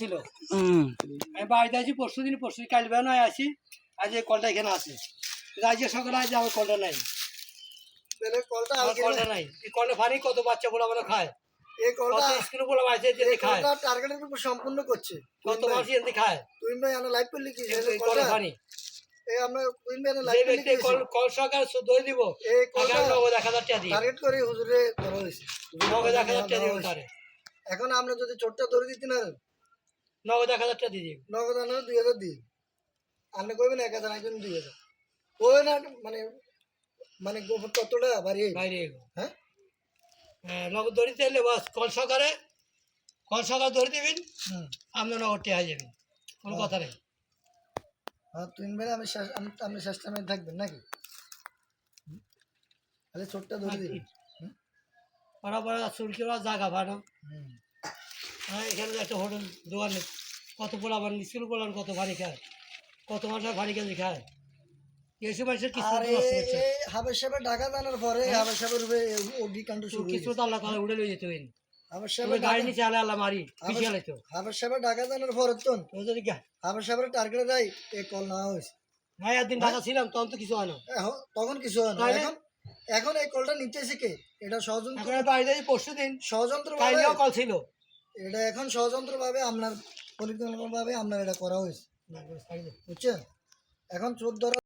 ছিল। আমি বাড়িতে আছি পরশুদিন কাল বেলায় আসি, আজ এই কলটা এখানে আছে। আজকে সকালে আজ আমার কলটা নাই, কলটা নাই। এই কলটা পানি কত বাচ্চা বলে আমরা খায়, এই কলটা স্কুলে বলে মাঝে যেতে খায়, টার্গেটের উপর সম্পূর্ণ করছে। কত মানুষ এমনি খায়। তুই ভাই আমরা লাইভ করলি কি কল পানি এই আমরা তুই ভাই লাইভ করলি কি কল সরকার দই দিব, এই কলটা নগদ 1000 টাকা দিই, টার্গেট করে হুজুরে করা হয়েছে। নগদ 1000 টাকা দিব তারে। এখন আমরা যদি চোরটা ধরে দিতে না নগদ 1000 টাকা দিয়ে দিব, নগদ আনলে 2000 দিই। আপনি কইবেন 1000 একজন 2000 ওই না মানে মানে গোবর কতটা বাইরে বাইরে। হ্যাঁ নগদ ধরিতে এলে বাস কল সরকার ধরে দিবেন, আপনার নগদ টাকা যাবেন, কোনো কথা নেই। হ্যাঁ তুই ভাই আমি শেষ টাইমে থাকবেন নাকি? তাহলে চোরটা ধরে দিবেন। পড়া চুরকি ওরা জায়গা ভাড়া। এখানে একটা হোটেল দোকানে কত পোলাবান স্কুল পোলান কত ভারী খায়, কত মানুষ ভারী কেজি খায়। এসব মানুষের কিছু হাবের সাহেবের ঢাকা জানার পরে হাবের সাহেবের অগ্নিকাণ্ড শুরু কিছু তো আল্লাহ তাআলা উড়ে লয়ে যেত। হাবের সাহেবের গাড়ি নিচে আল্লাহ মারি পিছিয়ে লাইতো। হাবের সাহেবের ঢাকা জানার পরে তো ওদের কি হাবের সাহেবের টার্গেটে যাই এই কল না হয়েছে। ভাই একদিন ঢাকা ছিলাম তখন তো কিছু হয় না, তখন কিছু হয় না। এখন এই কলটা নিতেছে কে? এটা ষড়যন্ত্র। বাইরে পরশুদিন ষড়যন্ত্র কল ছিল, এটা এখন ষড়যন্ত্র ভাবে আপনার পরিকল্পনা ভাবে আপনার এটা করা হয়েছে, বুঝছেন? এখন চোর ধরা